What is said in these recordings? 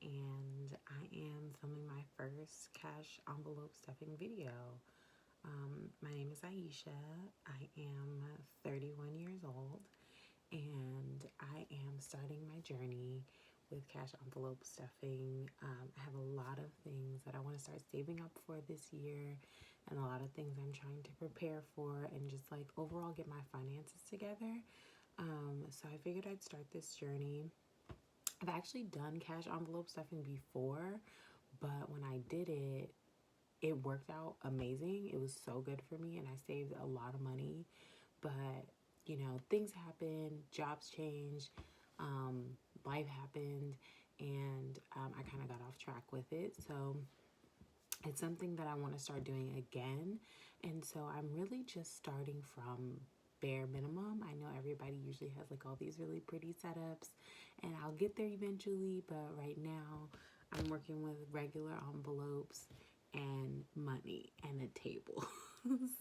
and I am filming my first cash envelope stuffing video. My name is Aisha. I am 31 years old, and I am starting my journey with cash envelope stuffing. I have a lot of things that I want to start saving up for this year, and a lot of things I'm trying to prepare for, and just like overall get my finances together. So I figured I'd start this journey. I've actually done cash envelope stuffing before, but when I did it, it worked out amazing. It was so good for me, and I saved a lot of money. But things happen, jobs change, life happened, and I kind of got off track with it. So it's something that I want to start doing again. And so I'm really just starting from bare minimum. I know everybody usually has like all these really pretty setups, and I'll get there eventually, but right now I'm working with regular envelopes and money and a table.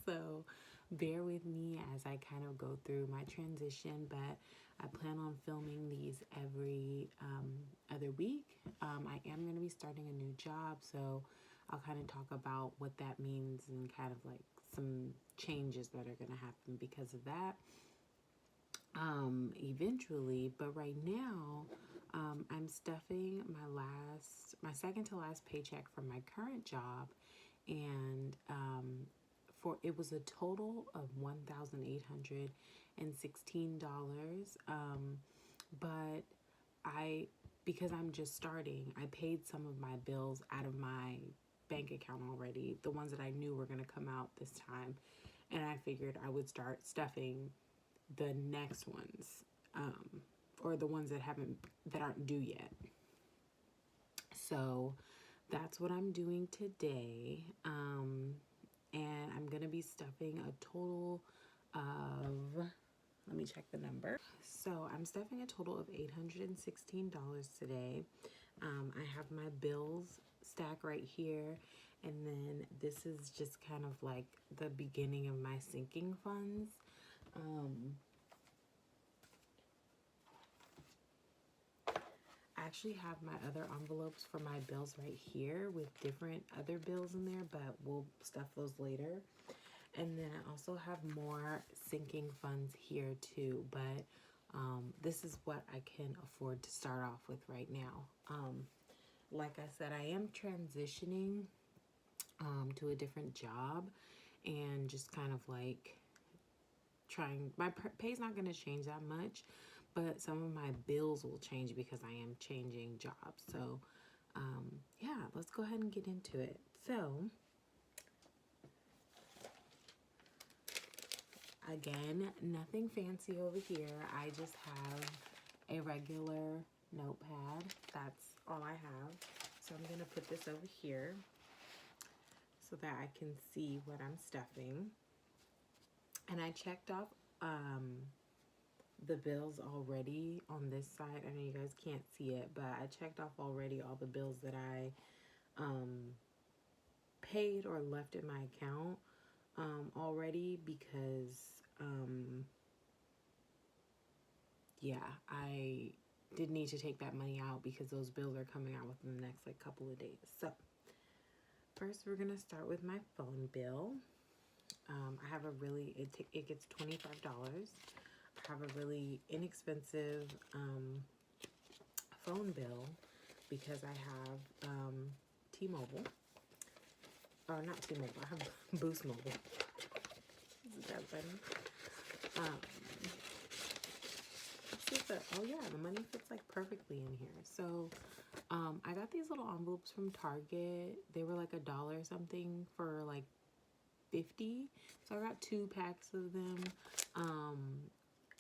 So bear with me as I kind of go through my transition, but I plan on filming these every other week. I am going to be starting a new job, so I'll kind of talk about what that means and kind of like some changes that are going to happen because of that eventually. But right now, I'm stuffing my second to last paycheck from my current job, and it was a total of $1,816. But because I'm just starting, I paid some of my bills out of my bank account already, the ones that I knew were going to come out this time, and I figured I would start stuffing the next ones, or the ones that aren't due yet. So that's what I'm doing today, and I'm gonna be stuffing a total of, let me check the number. So I'm stuffing a total of $816 today. I have my bills stack right here, and then this is just kind of like the beginning of my sinking funds. I actually have my other envelopes for my bills right here with different other bills in there, but we'll stuff those later. And then I also have more sinking funds here too, but this is what I can afford to start off with right now. Like I said, I am transitioning to a different job, and just kind of like my pay's not going to change that much, but some of my bills will change because I am changing jobs. So yeah, let's go ahead and get into it. So again, nothing fancy over here. I just have a regular notepad. That's all I have. So I'm going to put this over here so that I can see what I'm stuffing. And I checked off the bills already on this side. I know you guys can't see it, but I checked off already all the bills that I paid or left in my account already, because yeah, I did need to take that money out because those bills are coming out within the next like couple of days. So first we're gonna start with my phone bill. I have a really, it gets $25. I have a really inexpensive phone bill because I have T-Mobile, or not T-Mobile, I have Boost Mobile. Isn't that funny? Oh yeah, the money fits like perfectly in here. So I got these little envelopes from Target. They were like $1 something for like 50. So I got 2 packs of them.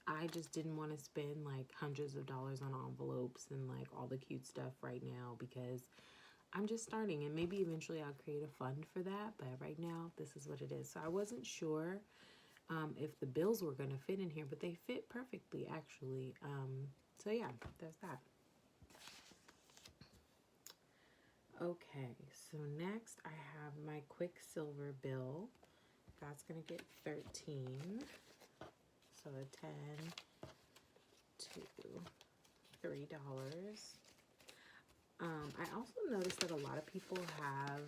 I just didn't want to spend like hundreds of dollars on envelopes and like all the cute stuff right now, because I'm just starting, and maybe eventually I'll create a fund for that, but right now this is what it is. So I wasn't sure if the bills were going to fit in here, but they fit perfectly actually. So yeah, there's that. Okay, so next I have my Quicksilver bill. That's going to get 13. So a 10 to $3. I also noticed that a lot of people have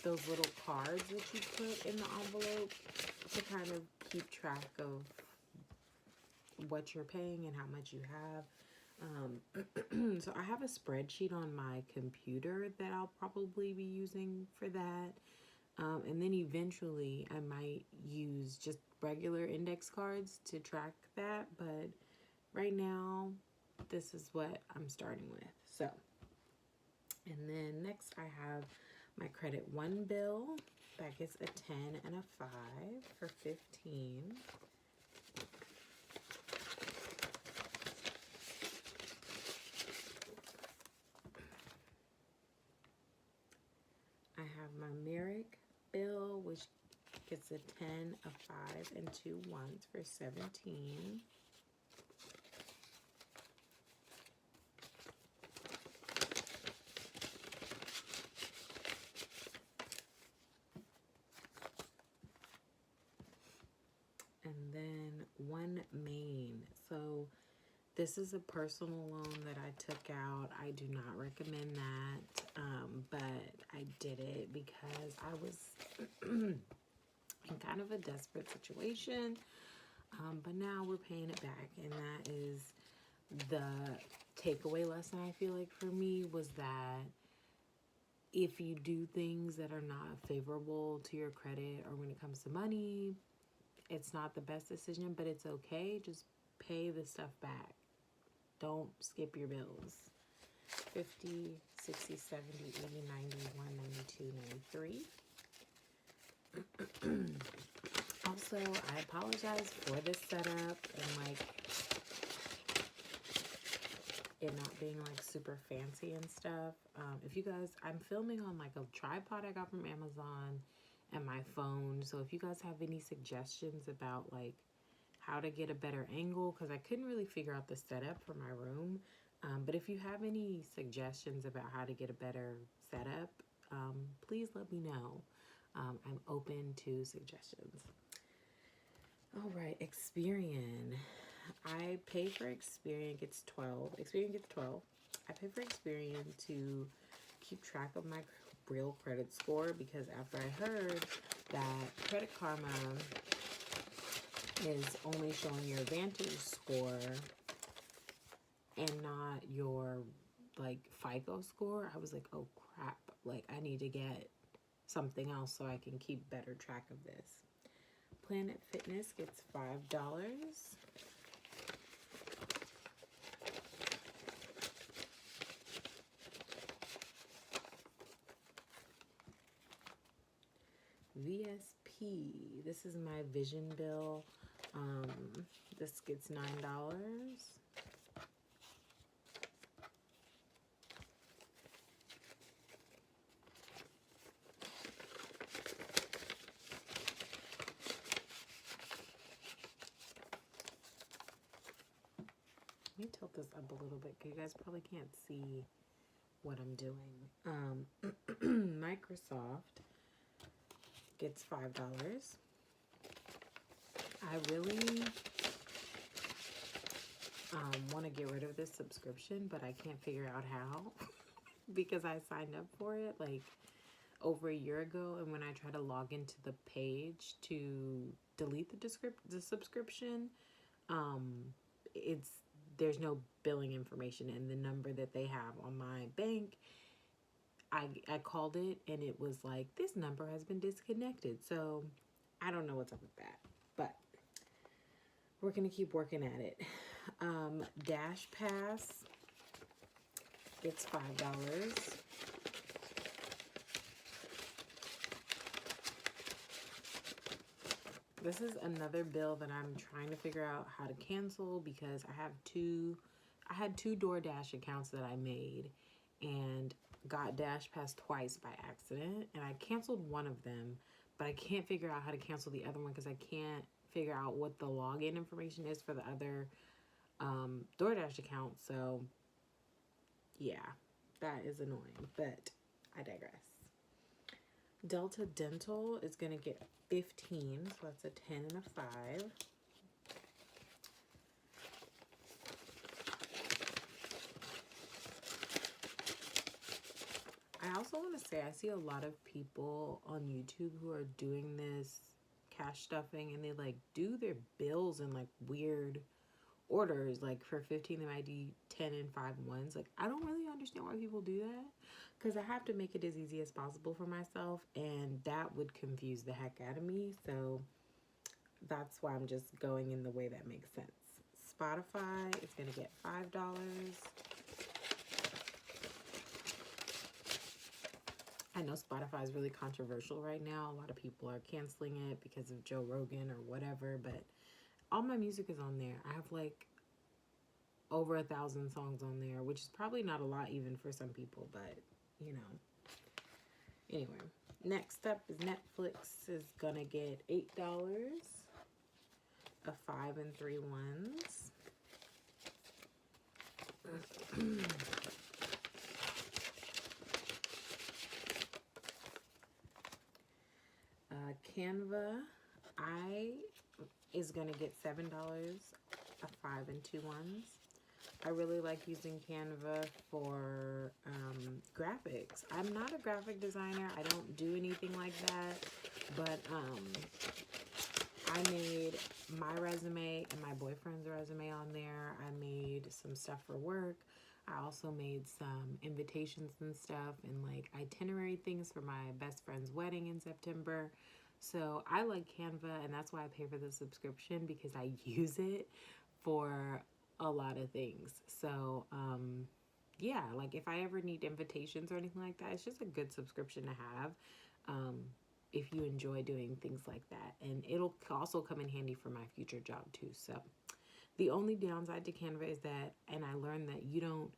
those little cards that you put in the envelope to kind of keep track of what you're paying and how much you have. So I have a spreadsheet on my computer that I'll probably be using for that. And then eventually I might use just regular index cards to track that. But right now, this is what I'm starting with. So, and then next I have my credit one bill. That gets a 10 and a 5 for 15. I have my Merrick bill, which gets a 10, a 5, and 2 ones for 17. And then one Main. So this is a personal loan that I took out. I do not recommend that, but I did it because I was in kind of a desperate situation. But now we're paying it back, and that is the takeaway lesson I feel like for me was that if you do things that are not favorable to your credit or when it comes to money, it's not the best decision, but it's okay. Just pay the stuff back. Don't skip your bills. 50, 60, 70, 80, 91, 92, 93. Also, I apologize for this setup and like it not being like super fancy and stuff. If you guys, I'm filming on like a tripod I got from Amazon and my phone. So if you guys have any suggestions about like how to get a better angle, because I couldn't really figure out the setup for my room. But if you have any suggestions about how to get a better setup, please let me know. I'm open to suggestions. All right, Experian. I pay for Experian, gets 12. Experian gets 12. I pay for Experian to keep track of my real credit score because after I heard that Credit Karma is only showing your Vantage score and not your like FICO score, I was like, oh crap, like I need to get something else so I can keep better track of this. Planet Fitness gets $5. VSP, this is my vision bill. This gets $9. Let me tilt this up a little bit because you guys probably can't see what I'm doing. Microsoft gets $5. I really want to get rid of this subscription, but I can't figure out how because I signed up for it like over a year ago, and when I try to log into the page to delete the subscription, there's no billing information, and the number that they have on my bank, I called it and it was like, this number has been disconnected. So I don't know what's up with that, but we're gonna keep working at it. Dash Pass gets $5. This is another bill that I'm trying to figure out how to cancel because I had two DoorDash accounts that I made and got Dash Pass twice by accident, and I canceled one of them, but I can't figure out how to cancel the other one because I can't figure out what the login information is for the other DoorDash account. So yeah, that is annoying, but I digress. Delta Dental is going to get 15, so that's a 10 and a 5. I also want to say I see a lot of people on YouTube who are doing this cash stuffing, and they like do their bills in like weird orders. Like for 15 they might do 10 and 5 ones. Like I don't really understand why people do that, because I have to make it as easy as possible for myself, and that would confuse the heck out of me. So that's why I'm just going in the way that makes sense. Spotify is going to get $5. I know Spotify is really controversial right now. A lot of people are canceling it because of Joe Rogan or whatever, but all my music is on there. I have like over 1,000 songs on there, which is probably not a lot even for some people, but you know. Anyway, next up is Netflix is gonna get $8, a 5 and 3 ones. Canva is gonna get $7, a 5 and 2 ones. I really like using Canva for graphics. I'm not a graphic designer. I don't do anything like that, but I made my resume and my boyfriend's resume on there. I made some stuff for work. I also made some invitations and stuff and like itinerary things for my best friend's wedding in September. So I like Canva, and that's why I pay for the subscription, because I use it for a lot of things. So yeah, like if I ever need invitations or anything like that, it's just a good subscription to have. If you enjoy doing things like that, and it'll also come in handy for my future job too. So the only downside to Canva is that, and I learned that you don't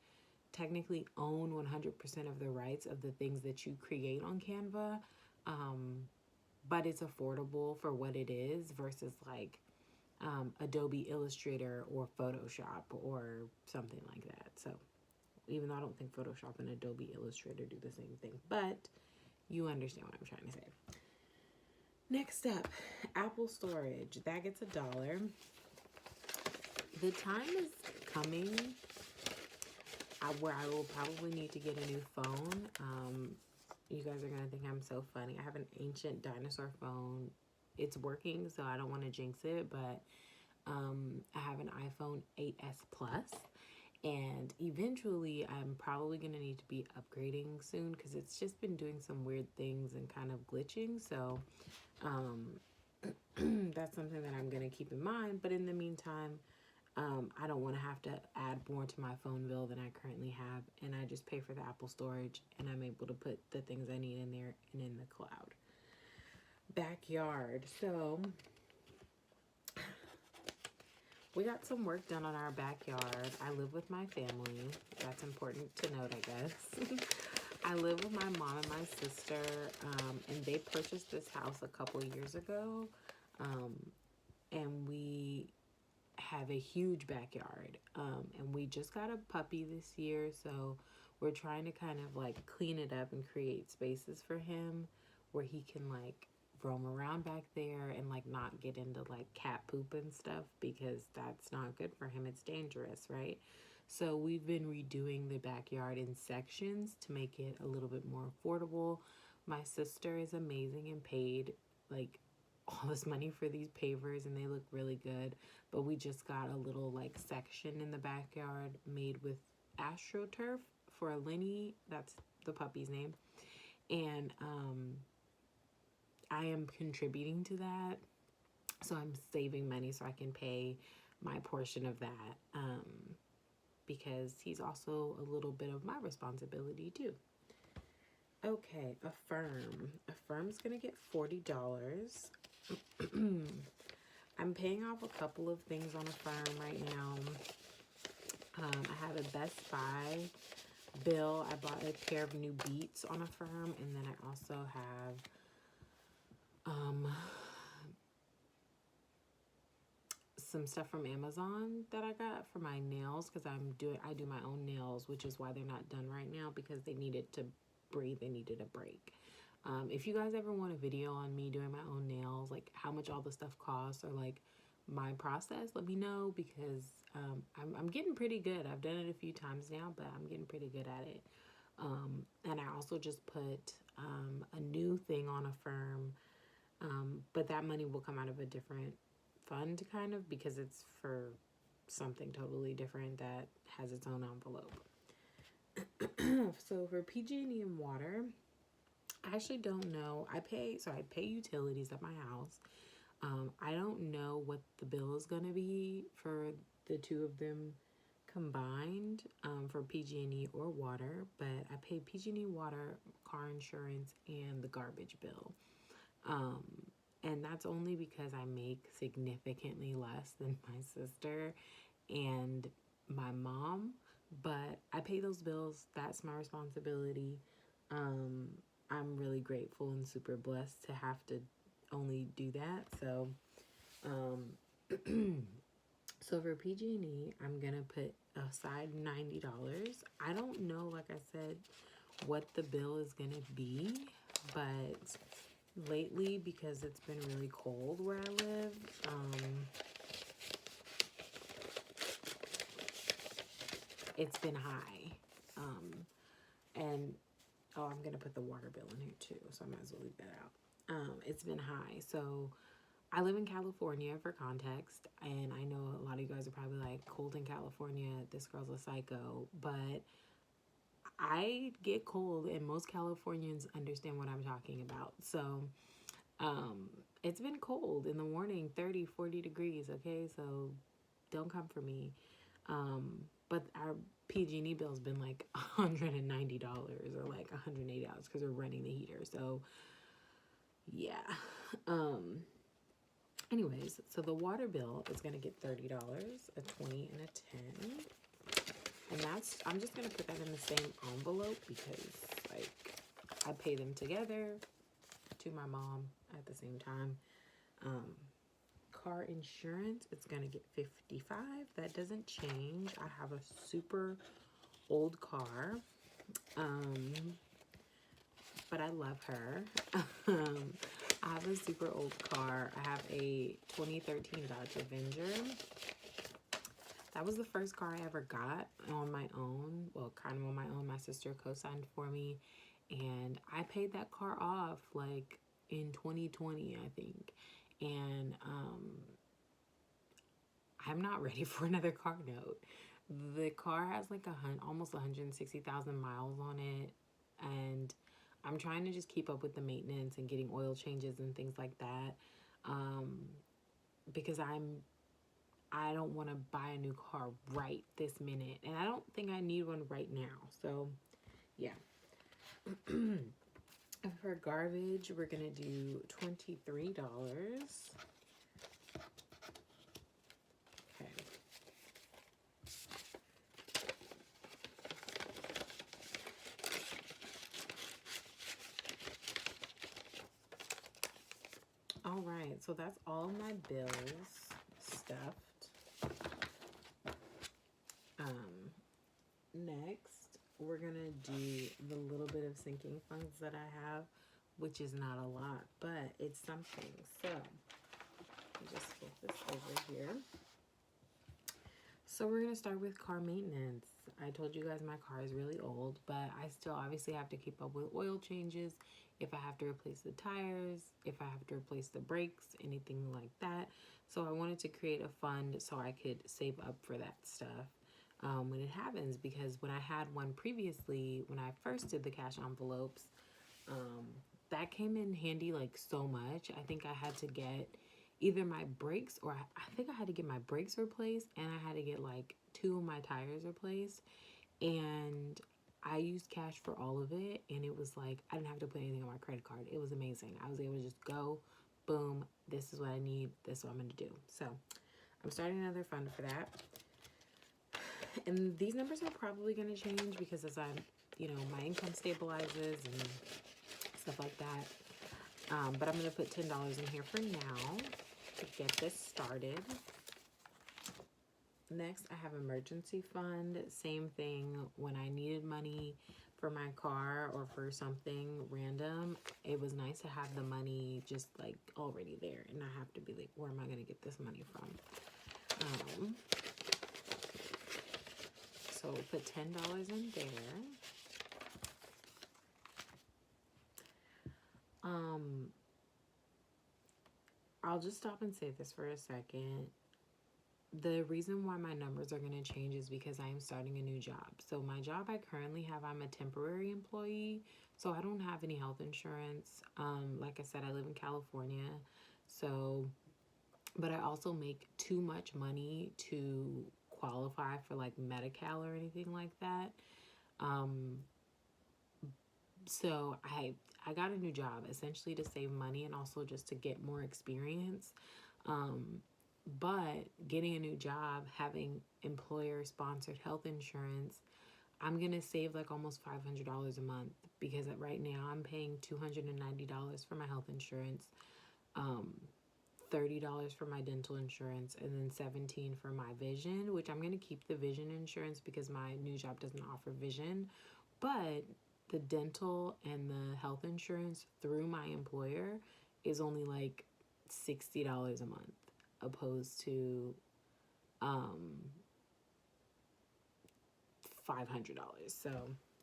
technically own 100% of the rights of the things that you create on Canva, but it's affordable for what it is versus like Adobe Illustrator or Photoshop or something like that. So even though I don't think Photoshop and Adobe Illustrator do the same thing, but you understand what I'm trying to say. Next up, Apple storage. That gets $1. The time is coming where I will probably need to get a new phone. You guys are going to think I'm so funny. I have an ancient dinosaur phone. It's working, so I don't want to jinx it, but I have an iPhone 8S Plus, and eventually I'm probably going to need to be upgrading soon, because it's just been doing some weird things and kind of glitching. So that's something that I'm going to keep in mind. But in the meantime, I don't want to have to add more to my phone bill than I currently have, and I just pay for the Apple storage, and I'm able to put the things I need in there and in the cloud. Backyard. So we got some work done on our backyard. I live with my family. That's important to note, I guess. I live with my mom and my sister, and they purchased this house a couple years ago, and we have a huge backyard, and we just got a puppy this year, so we're trying to kind of like clean it up and create spaces for him where he can like roam around back there and like not get into like cat poop and stuff, because that's not good for him. It's dangerous, right? So we've been redoing the backyard in sections to make it a little bit more affordable. My sister is amazing and paid like all this money for these pavers, and they look really good. But we just got a little like section in the backyard made with AstroTurf for Lenny. That's the puppy's name. And I am contributing to that. So I'm saving money so I can pay my portion of that, because he's also a little bit of my responsibility too. Okay, Affirm. Affirm's gonna get $40. I'm paying off a couple of things on Affirm right now. I have a Best Buy bill. I bought a pair of new Beats on Affirm, and then I also have some stuff from Amazon that I got for my nails, because I do my own nails, which is why they're not done right now, because they needed to breathe. They needed a break. If you guys ever want a video on me doing my own nails, like how much all the stuff costs or like my process, let me know, because I'm getting pretty good. I've done it a few times now, but I'm getting pretty good at it. And I also just put a new thing on Affirm, but that money will come out of a different fund kind of, because it's for something totally different that has its own envelope. So for PG&E and water, I actually don't know. I pay utilities at my house. I don't know what the bill is going to be for the two of them combined, for PG&E or water, but I pay PG&E, water, car insurance, and the garbage bill. And that's only because I make significantly less than my sister and my mom, but I pay those bills. That's my responsibility. I'm really grateful and super blessed to have to only do that. So, so for PG&E, I'm gonna put aside $90. I don't know, like I said, what the bill is gonna be, but lately, because it's been really cold where I live, it's been high. And I'm gonna put the water bill in here too, so I might as well leave that out. It's been high. So I live in California, for context, and I know a lot of you guys are probably like, cold in California, this girl's a psycho, but I get cold, and most Californians understand what I'm talking about. So it's been cold in the morning, 30, 40 degrees, okay? So don't come for me. But our PG&E bill's been like $190 or like $180 because we're running the heater. So yeah. Anyways, so the water bill is gonna get $30, a 20, and a 10. And I'm just gonna put that in the same envelope because like I pay them together to my mom at the same time. Car insurance, it's gonna get $55. That doesn't change. I have a super old car, but I love her. I have a super old car. I have a 2013 Dodge Avenger. That was the first car I ever got on my own. Well, kind of on my own. My sister co-signed for me, and I paid that car off like in 2020, I think. And I'm not ready for another car note. The car has like almost 160,000 miles on it, and I'm trying to just keep up with the maintenance and getting oil changes and things like that, because I don't want to buy a new car right this minute, and I don't think I need one right now. So yeah. For garbage, we're gonna do $23. Okay. All right, so that's all my bills stuffed. Next, we're gonna do the little bit of sinking funds that I have, which is not a lot, but it's something. So, I'll just flip this over here. So we're gonna start with car maintenance. I told you guys my car is really old, but I still obviously have to keep up with oil changes, if I have to replace the tires, if I have to replace the brakes, anything like that. So I wanted to create a fund so I could save up for that stuff when it happens, because when I had one previously, when I first did the cash envelopes, that came in handy like so much. I think I had to get either my brakes, or I think I had to get my brakes replaced, and I had to get like 2 of my tires replaced, and I used cash for all of it, and it was like I didn't have to put anything on my credit card. It was amazing. I was able to just go, boom, this is what I need, this is what I'm going to do. So I'm starting another fund for that. And these numbers are probably going to change because as I'm, my income stabilizes and stuff like that. But I'm going to put $10 in here for now to get this started. Next, I have emergency fund. Same thing. When I needed money for my car or for something random, it was nice to have the money just like already there and not have to be like, where am I going to get this money from? So we'll put $10 in there. Um, I'll just stop and say this for a second. The reason why my numbers are going to change is because I am starting a new job. So my job I currently have, I'm a temporary employee, so I don't have any health insurance. Like I said, I live in California, so but I also make too much money to qualify for like Medi-Cal or anything like that. Um, so I got a new job essentially to save money and also just to get more experience. Um, but getting a new job, having employer sponsored health insurance, I'm gonna save like almost $500 a month because right now I'm paying $290 for my health insurance, um, $30 for my dental insurance, and then $17 for my vision, which I'm gonna keep the vision insurance because my new job doesn't offer vision. But the dental and the health insurance through my employer is only like $60 a month opposed to um $500. So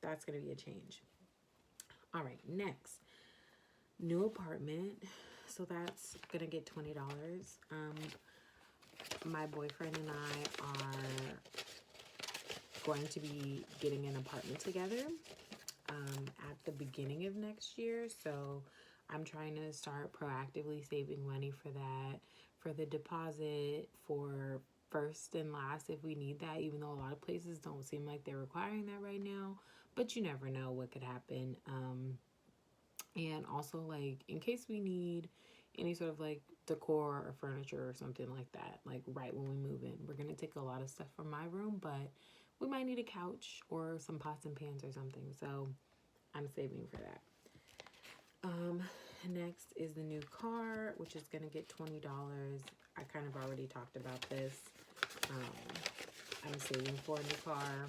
that's going to be a change. All right, next, new apartment. So that's going to get $20. My boyfriend and I are going to be getting an apartment together at the beginning of next year. So I'm trying to start proactively saving money for that, for the deposit, for first and last if we need that, even though a lot of places don't seem like they're requiring that right now. But you never know what could happen. And also, like, in case we need any sort of like decor or furniture or something like that, like right when we move in, we're going to take a lot of stuff from my room, but we might need a couch or some pots and pans or something. So I'm saving for that. Next is the new car, which is going to get $20. I kind of already talked about this. I'm saving for a new car.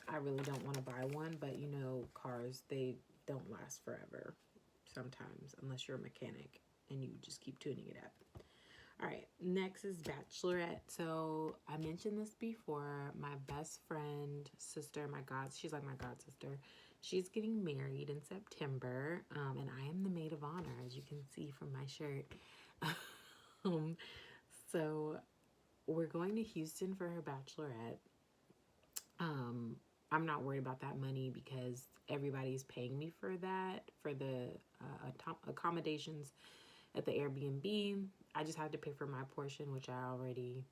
I really don't want to buy one, but you know, cars, they don't last forever sometimes unless you're a mechanic and you just keep tuning it up. All right, next is Bachelorette. So I mentioned this before. My best friend, sister, she's like my god sister. She's getting married in September, and I am the maid of honor, as you can see from my shirt. So we're going to Houston for her bachelorette. I'm not worried about that money because everybody's paying me for that, for the accommodations at the Airbnb. I just have to pay for my portion, which I already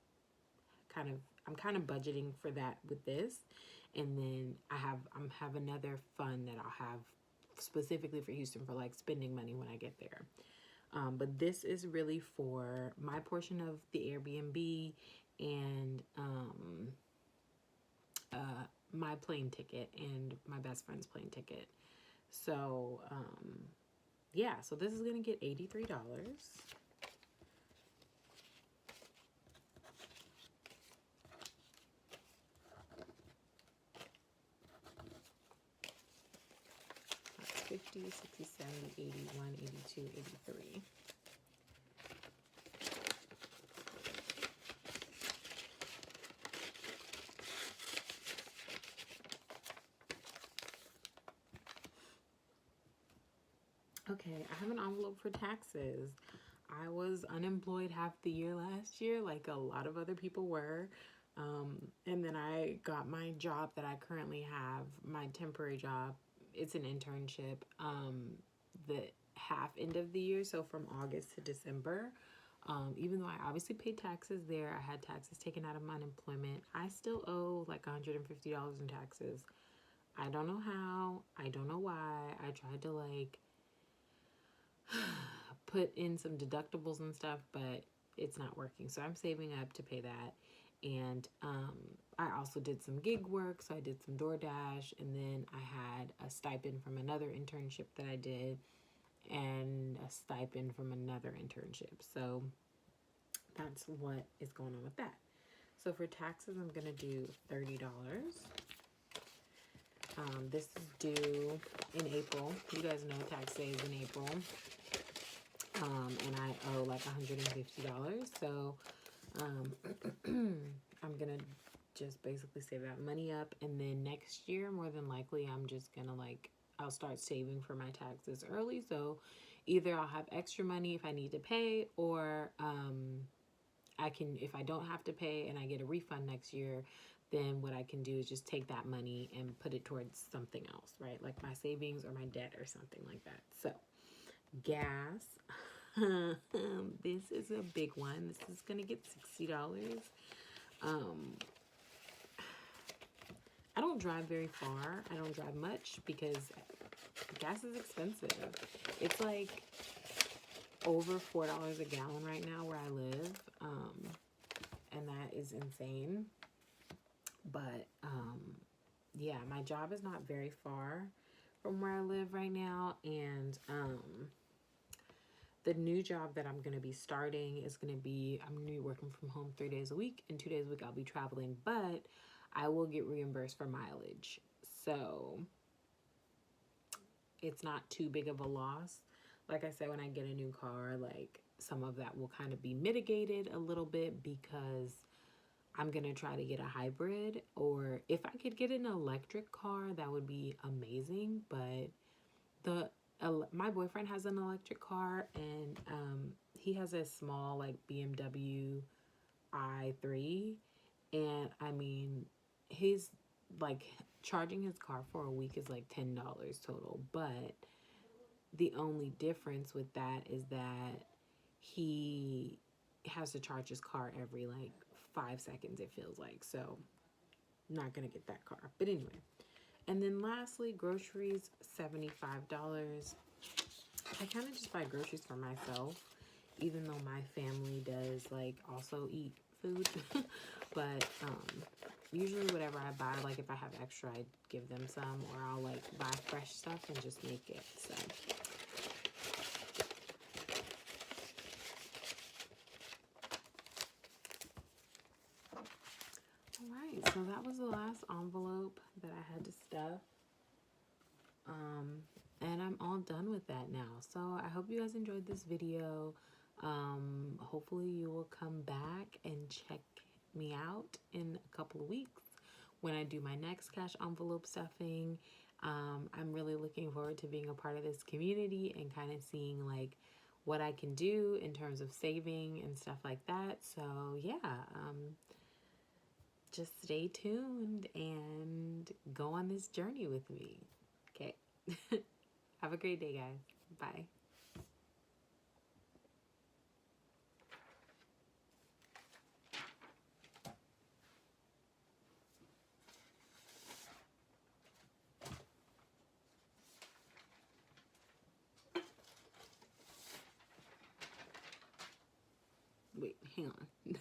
I'm kind of budgeting for that with this. And then I have another fund that I'll have specifically for Houston for like spending money when I get there. But this is really for my portion of the Airbnb and my plane ticket and my best friend's plane ticket. So yeah, so this is gonna get $83. That's 50, 60, 70, 81, 82, 83. Okay, I have an envelope for taxes. I was unemployed half the year last year, like a lot of other people were. And then I got my job that I currently have, my temporary job. It's an internship, the half end of the year, so from August to December. Even though I obviously paid taxes there, I had taxes taken out of my unemployment. I still owe like $150 in taxes. I don't know how. I don't know why. I tried to like put in some deductibles and stuff, but it's not working. So I'm saving up to pay that. And I also did some gig work. So I did some DoorDash, and then I had a stipend from another internship that I did and a stipend from another internship. So that's what is going on with that. So for taxes, I'm going to do $30. This is due in April. You guys know tax day is in April. And I owe like $150. So I'm going to just basically save that money up. And then next year, more than likely, I'm just going to like I'll start saving for my taxes early. So either I'll have extra money if I need to pay, or I can, if I don't have to pay and I get a refund next year, then what I can do is just take that money and put it towards something else, right? Like my savings or my debt or something like that. So gas. This is a big one. This is gonna get $60. I don't drive very far. I don't drive much because gas is expensive. It's like over $4 a gallon right now where I live, and that is insane. But yeah, my job is not very far from where I live right now, and the new job that I'm going to be starting is going to be, I'm going to be working from home 3 days a week, and 2 days a week I'll be traveling, but I will get reimbursed for mileage. So it's not too big of a loss. Like I said, when I get a new car, like some of that will kind of be mitigated a little bit because I'm going to try to get a hybrid, or if I could get an electric car, that would be amazing. But my boyfriend has an electric car, and he has a small like BMW i3, and I mean, his like charging his car for a week is like $10 total. But the only difference with that is that he has to charge his car every like 5 seconds, it feels like. So not gonna get that car. But anyway. And then lastly, groceries, $75. I kind of just buy groceries for myself, even though my family does like also eat food. But usually whatever I buy, like if I have extra, I give them some, or I'll like buy fresh stuff and just make it. So alright, so that was the last envelope that I had to stuff. And I'm all done with that now. So I hope you guys enjoyed this video. Hopefully you will come back and check me out in a couple of weeks when I do my next cash envelope stuffing. I'm really looking forward to being a part of this community and kind of seeing like what I can do in terms of saving and stuff like that. So yeah, just stay tuned and go on this journey with me. Okay. Have a great day, guys. Bye. Wait, hang on.